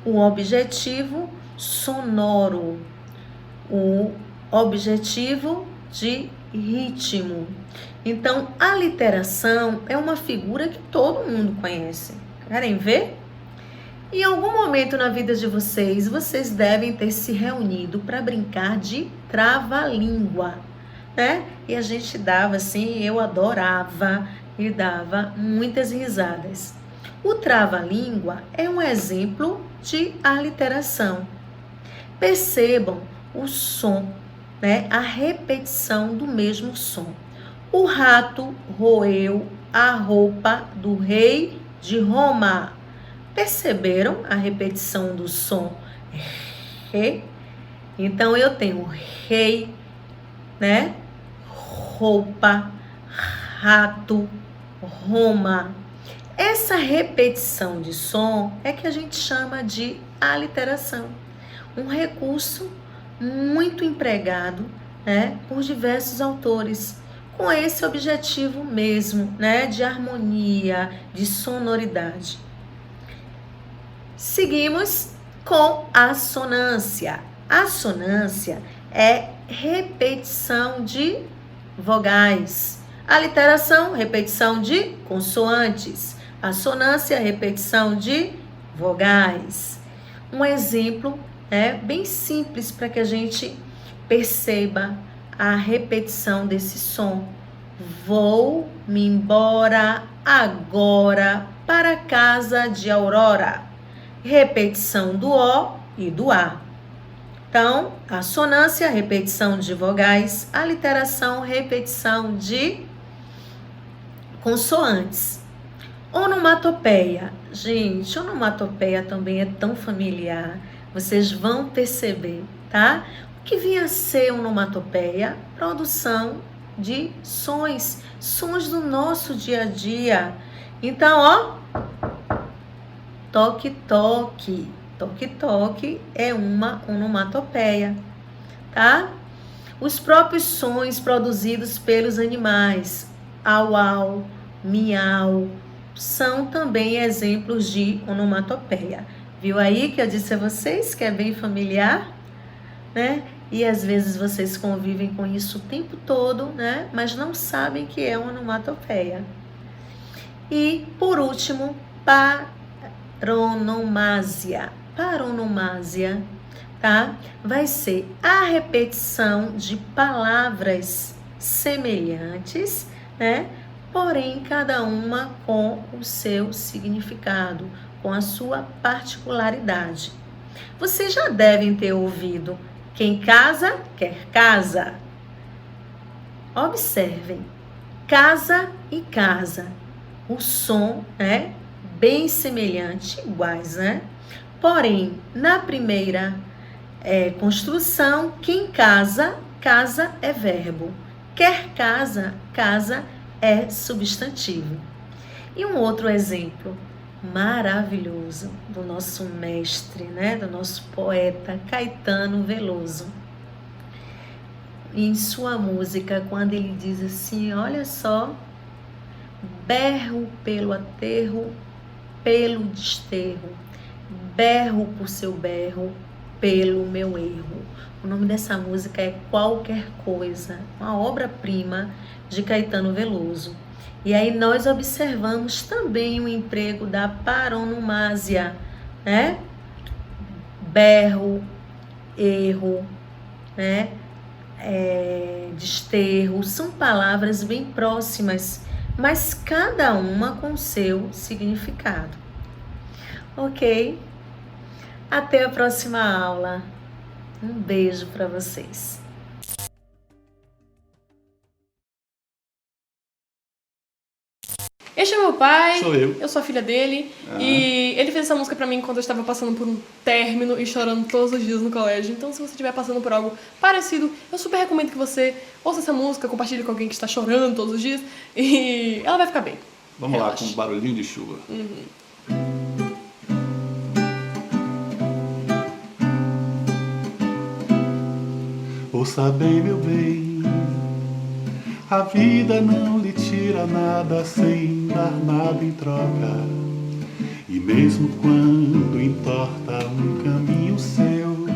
O objetivo sonoro, o objetivo de ritmo. Então, a literação é uma figura que todo mundo conhece. Querem ver? Em algum momento na vida de vocês, vocês devem ter se reunido para brincar de trava-língua, E a gente dava assim, eu adorava e dava muitas risadas. O trava-língua é um exemplo de aliteração. Percebam o som, a repetição do mesmo som. O rato roeu a roupa do rei de Roma. Perceberam a repetição do som re? Então, eu tenho rei, roupa, rato, Roma. Essa repetição de som é que a gente chama de aliteração. Um recurso muito empregado, por diversos autores, com esse objetivo mesmo, de harmonia, de sonoridade. Seguimos com a assonância. A assonância é repetição de vogais. Aliteração, repetição de consoantes. Assonância, repetição de vogais. Um exemplo bem simples para que a gente perceba a repetição desse som. Vou me embora agora para a casa de Aurora. Repetição do O e do A. Então, assonância, repetição de vogais. Aliteração, repetição de consoantes. Onomatopeia. Gente, onomatopeia também é tão familiar. Vocês vão perceber, tá? O que vinha a ser onomatopeia? Produção de sons do nosso dia a dia. Então, ó, toque-toque. Toque-toque é uma onomatopeia, tá? Os próprios sons produzidos pelos animais, au-au, miau, são também exemplos de onomatopeia. Viu aí que eu disse a vocês que é bem familiar, né? E às vezes vocês convivem com isso o tempo todo, né? Mas não sabem que é onomatopeia. E, por último, paronomásia. Paronomásia, tá? Vai ser a repetição de palavras semelhantes, né? Porém, cada uma com o seu significado, com a sua particularidade. Vocês já devem ter ouvido: quem casa, quer casa. Observem, casa e casa. O som é bem semelhante, iguais, né? Porém, na primeira construção, quem casa, casa é verbo. Quer casa, casa é substantivo. E um outro exemplo maravilhoso do nosso mestre, né? Do nosso poeta Caetano Veloso. Em sua música, quando ele diz assim, olha só: berro pelo aterro, pelo desterro, berro por seu berro, pelo meu erro. O nome dessa música é Qualquer Coisa, uma obra-prima de Caetano Veloso. E aí nós observamos também o emprego da paronomásia, né? Berro, erro, né? Desterro, são palavras bem próximas, mas cada uma com seu significado. Ok? Até a próxima aula. Um beijo para vocês. Este é meu pai. Sou eu. Eu sou a filha dele. E ele fez essa música pra mim quando eu estava passando por um término e chorando todos os dias no colégio. Então, se você estiver passando por algo parecido, eu super recomendo que você ouça essa música, compartilhe com alguém que está chorando todos os dias e ela vai ficar bem. Vamos Relaxa. lá, com um barulhinho de chuva. Ouça bem, meu bem, a vida não lhe tira nada sem dar nada em troca. E mesmo quando entorta um caminho seu,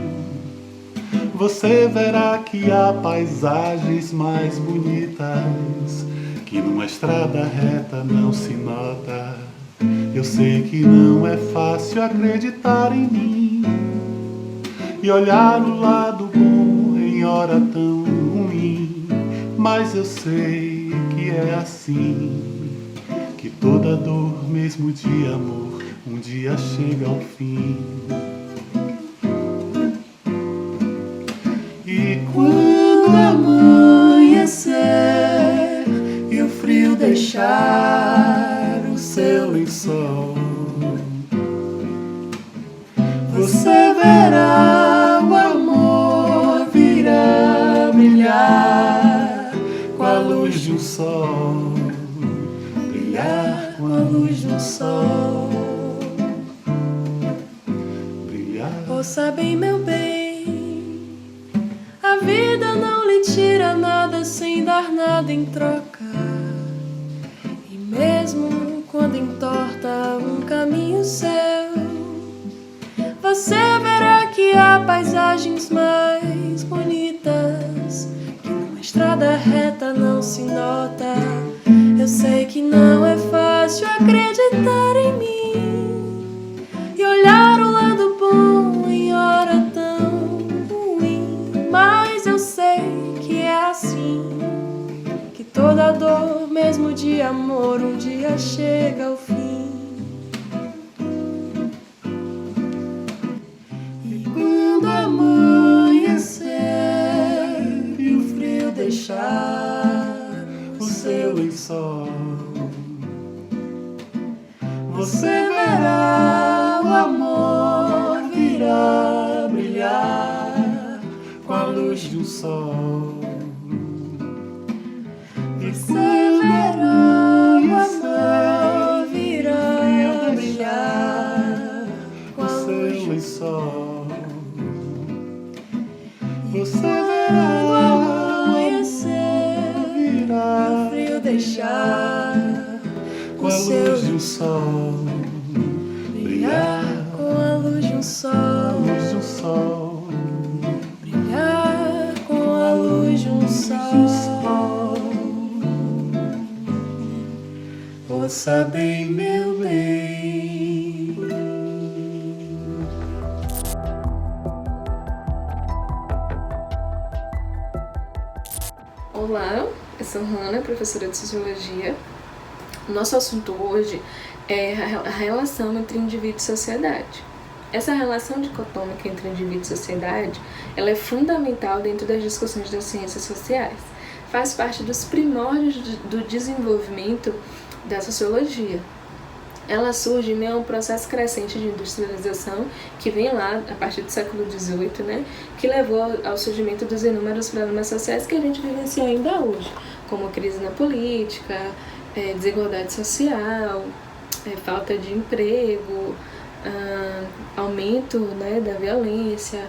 você verá que há paisagens mais bonitas que numa estrada reta não se nota. Eu sei que não é fácil acreditar em mim e olhar o lado bom em hora tão ruim, mas eu sei que é assim, que toda dor, mesmo de amor, um dia chega ao fim. E quando amanhecer e o frio deixar o seu lençol, você verá o amor vir a brilhar com a luz de um sol, brilhar com a luz de um sol, brilhar. Ouça bem, meu bem, a vida não lhe tira nada sem dar nada em troca. E mesmo quando entorta um caminho seu, você verá que há paisagens mais bonitas que numa estrada reta não se nota. sei que não é fácil acreditar em mim e olhar o lado bom em hora tão ruim, mas eu sei que é assim, que toda dor, mesmo de amor, um dia chega ao fim. E quando amanhecer e o frio deixar o seu lençol, você verá o amor virá brilhar com a luz de um sol. Você verá o amor virá brilhar com a luz de um sol. Você verá o amanhecer virá o frio deixar com a luz de um sol, brilhar com a luz de um sol, luz de um sol, brilhar com a luz de um sol. Ouça bem, meu bem. Olá, eu sou Hannah, professora de Sociologia. O nosso assunto hoje é a relação entre indivíduo e sociedade. Essa relação dicotômica entre indivíduo e sociedade, ela é fundamental dentro das discussões das ciências sociais. Faz parte dos primórdios do desenvolvimento da sociologia. Ela surge em meio a um processo crescente de industrialização que vem lá a partir do século XVIII, né, que levou ao surgimento dos inúmeros problemas sociais que a gente vivencia ainda hoje, como crise na política, desigualdade social, falta de emprego, aumento, né, da violência,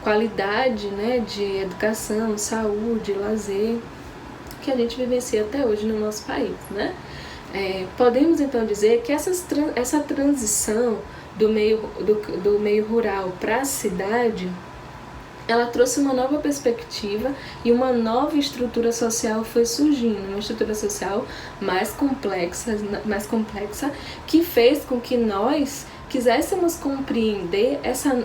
qualidade, né, de educação, saúde, lazer, que a gente vivencia até hoje no nosso país, né? Podemos então dizer que essa transição do meio rural para a cidade, ela trouxe uma nova perspectiva e uma nova estrutura social foi surgindo, uma estrutura social mais complexa, que fez com que nós quiséssemos compreender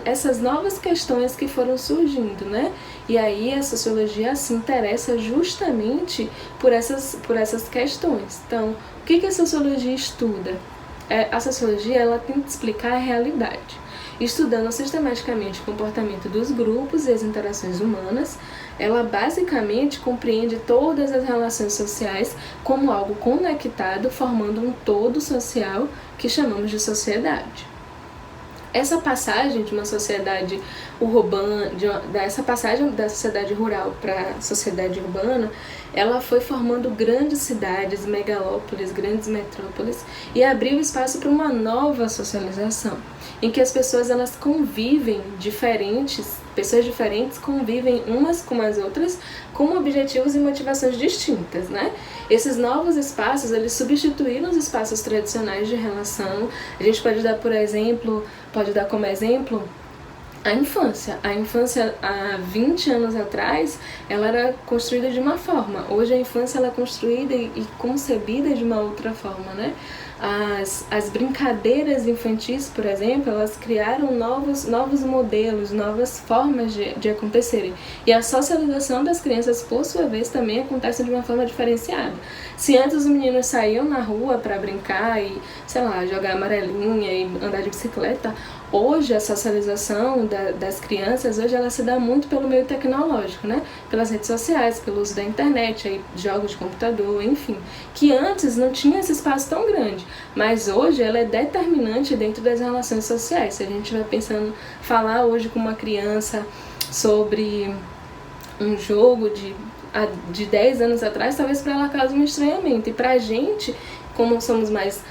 essas novas questões que foram surgindo, né? E aí a sociologia se interessa justamente por essas questões. Então, o que a sociologia estuda? A sociologia, ela tenta explicar a realidade, estudando sistematicamente o comportamento dos grupos e as interações humanas. Ela basicamente compreende todas as relações sociais como algo conectado, formando um todo social que chamamos de sociedade. Essa passagem de uma sociedade urbana, essa passagem da sociedade rural para a sociedade urbana, ela foi formando grandes cidades, megalópolis, grandes metrópoles, e abriu espaço para uma nova socialização, em que as pessoas elas convivem pessoas diferentes convivem umas com as outras com objetivos e motivações distintas, né? Esses novos espaços, eles substituíram os espaços tradicionais de relação. A gente pode dar como exemplo a infância. A infância, há 20 anos atrás, ela era construída de uma forma. Hoje a infância ela é construída e concebida de uma outra forma, né? As brincadeiras infantis, por exemplo, elas criaram novos modelos, novas formas de acontecerem. E a socialização das crianças, por sua vez, também acontece de uma forma diferenciada. Se antes os meninos saíam na rua para brincar e, sei lá, jogar amarelinha e andar de bicicleta, hoje a socialização das crianças, hoje ela se dá muito pelo meio tecnológico, né? Pelas redes sociais, pelo uso da internet, aí, jogos de computador, enfim. Que antes não tinha esse espaço tão grande, mas hoje ela é determinante dentro das relações sociais. Se a gente vai falar hoje com uma criança sobre um jogo de 10 anos atrás, talvez para ela cause um estranhamento. E pra gente, como somos mais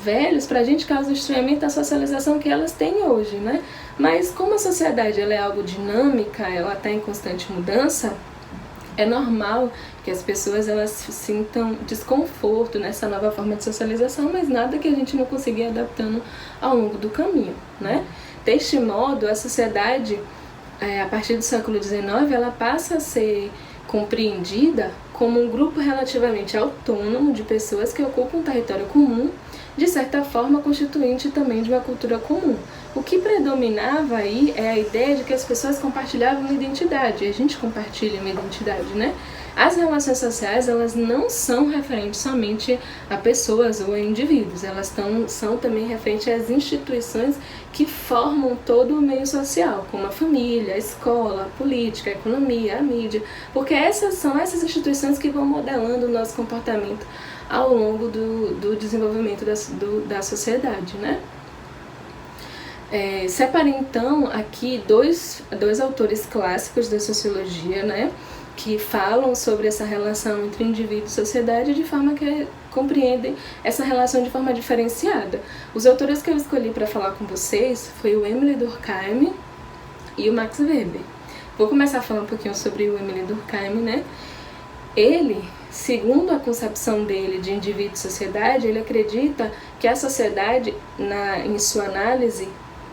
velhos, pra gente causa um estranhamento a socialização que elas têm hoje, né? Mas como a sociedade ela é algo dinâmica, ela está em constante mudança, é normal que as pessoas elas sintam desconforto nessa nova forma de socialização, mas nada que a gente não consiga ir adaptando ao longo do caminho, né? Deste modo, a sociedade, a partir do século XIX, ela passa a ser compreendida como um grupo relativamente autônomo de pessoas que ocupam um território comum, de certa forma constituinte também de uma cultura comum. O que predominava aí é a ideia de que as pessoas compartilhavam uma identidade, e a gente compartilha uma identidade, né? As relações sociais, elas não são referentes somente a pessoas ou a indivíduos, elas são também referentes às instituições que formam todo o meio social, como a família, a escola, a política, a economia, a mídia, porque são essas instituições que vão modelando o nosso comportamento ao longo do desenvolvimento da sociedade, né? Separei então aqui dois autores clássicos da sociologia, né, que falam sobre essa relação entre indivíduo e sociedade de forma que compreendem essa relação de forma diferenciada. Os autores que eu escolhi para falar com vocês foi o Émile Durkheim e o Max Weber. Vou começar a falar um pouquinho sobre o Émile Durkheim, né? Ele, segundo a concepção dele de indivíduo e sociedade, ele acredita que a sociedade, em sua análise,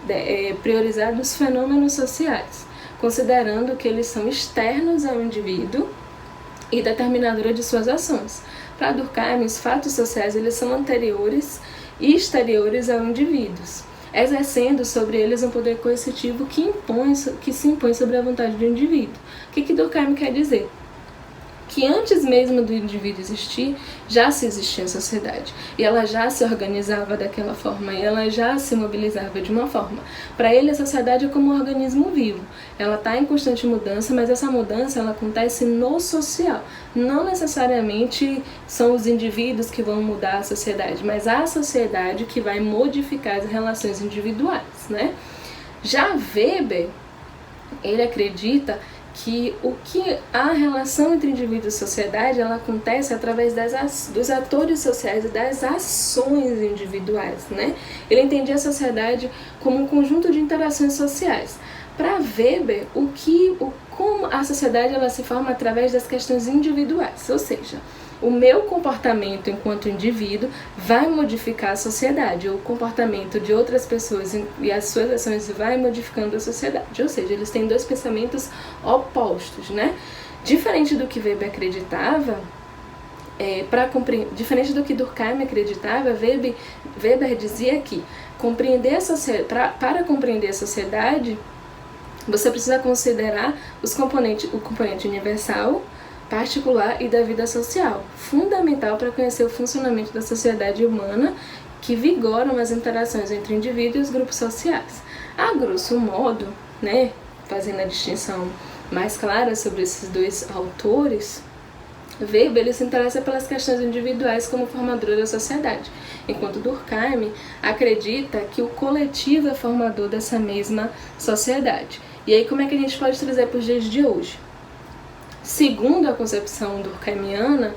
é priorizada os fenômenos sociais, considerando que eles são externos ao indivíduo e determinadora de suas ações. Para Durkheim, os fatos sociais eles são anteriores e exteriores ao indivíduos, exercendo sobre eles um poder coercitivo que se impõe sobre a vontade do indivíduo. O que Durkheim quer dizer? Que antes mesmo do indivíduo existir, já se existia a sociedade. E ela já se organizava daquela forma, e ela já se mobilizava de uma forma. Para ele, a sociedade é como um organismo vivo. Ela está em constante mudança, mas essa mudança ela acontece no social. Não necessariamente são os indivíduos que vão mudar a sociedade, mas a sociedade que vai modificar as relações individuais, né? Já Weber, ele acredita que a relação entre indivíduo e sociedade ela acontece através dos atores sociais e das ações individuais, né? Ele entendia a sociedade como um conjunto de interações sociais. Para Weber, como a sociedade ela se forma através das questões individuais, ou seja, o meu comportamento enquanto indivíduo vai modificar a sociedade, o comportamento de outras pessoas e as suas ações vai modificando a sociedade, ou seja, eles têm dois pensamentos opostos, né? Diferente do que Weber acreditava, diferente do que Durkheim acreditava, Weber dizia que para compreender a sociedade, você precisa considerar o componente universal, particular e da vida social, fundamental para conhecer o funcionamento da sociedade humana que vigoram as interações entre indivíduos e os grupos sociais. A grosso modo, né, fazendo a distinção mais clara sobre esses dois autores, Weber ele se interessa pelas questões individuais como formador da sociedade, enquanto Durkheim acredita que o coletivo é formador dessa mesma sociedade. E aí como é que a gente pode trazer para os dias de hoje? Segundo a concepção durkheimiana,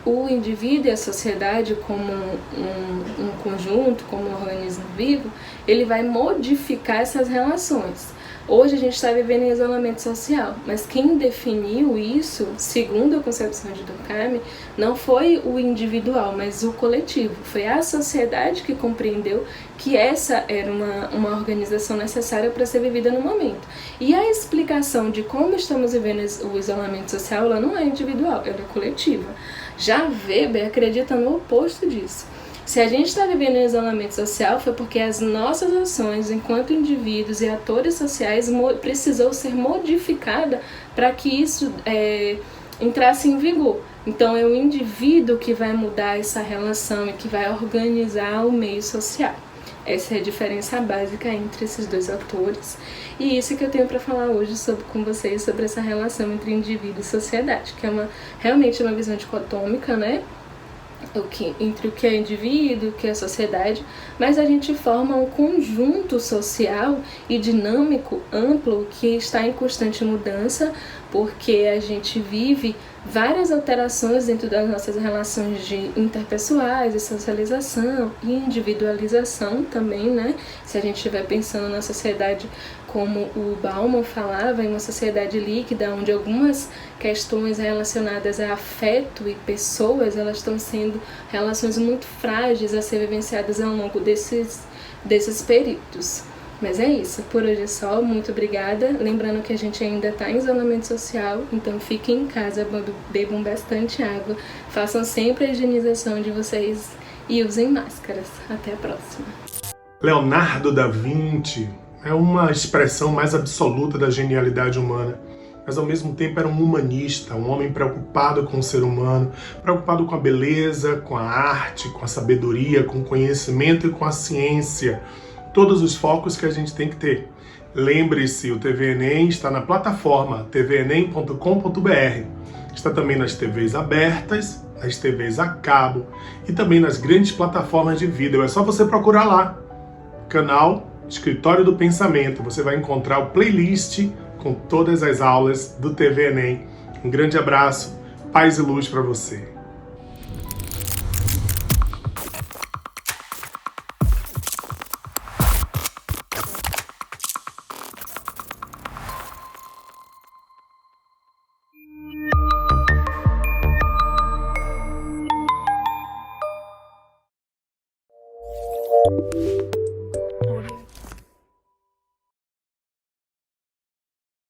o indivíduo e a sociedade como um conjunto, como um organismo vivo, ele vai modificar essas relações. Hoje a gente está vivendo em isolamento social, mas quem definiu isso, segundo a concepção de Durkheim, não foi o individual, mas o coletivo. Foi a sociedade que compreendeu que essa era uma organização necessária para ser vivida no momento. E a explicação de como estamos vivendo o isolamento social, ela não é individual, ela é coletiva. Já Weber acredita no oposto disso. Se a gente está vivendo em isolamento social foi porque as nossas ações enquanto indivíduos e atores sociais precisou ser modificada para que isso entrasse em vigor. Então é o indivíduo que vai mudar essa relação e que vai organizar o meio social. Essa é a diferença básica entre esses dois autores. E isso que eu tenho para falar hoje com vocês sobre essa relação entre indivíduo e sociedade, que é realmente uma visão dicotômica, né? Entre o que é indivíduo, o que é sociedade, mas a gente forma um conjunto social e dinâmico amplo que está em constante mudança, porque a gente vive várias alterações dentro das nossas relações interpessoais, de socialização e individualização também, né? Se a gente estiver pensando na sociedade como o Bauman falava, em uma sociedade líquida, onde algumas questões relacionadas a afeto e pessoas, elas estão sendo relações muito frágeis a ser vivenciadas ao longo desses períodos. Mas é isso, por hoje é só, muito obrigada. Lembrando que a gente ainda está em isolamento social, então fiquem em casa, bebam bastante água, façam sempre a higienização de vocês e usem máscaras. Até a próxima. Leonardo da Vinci é uma expressão mais absoluta da genialidade humana, mas ao mesmo tempo era um humanista, um homem preocupado com o ser humano, preocupado com a beleza, com a arte, com a sabedoria, com o conhecimento e com a ciência. Todos os focos que a gente tem que ter. Lembre-se, o TV Enem está na plataforma tvenem.com.br. Está também nas TVs abertas, nas TVs a cabo e também nas grandes plataformas de vídeo. É só você procurar lá. Canal Escritório do Pensamento. Você vai encontrar o playlist com todas as aulas do TV Enem. Um grande abraço, paz e luz para você.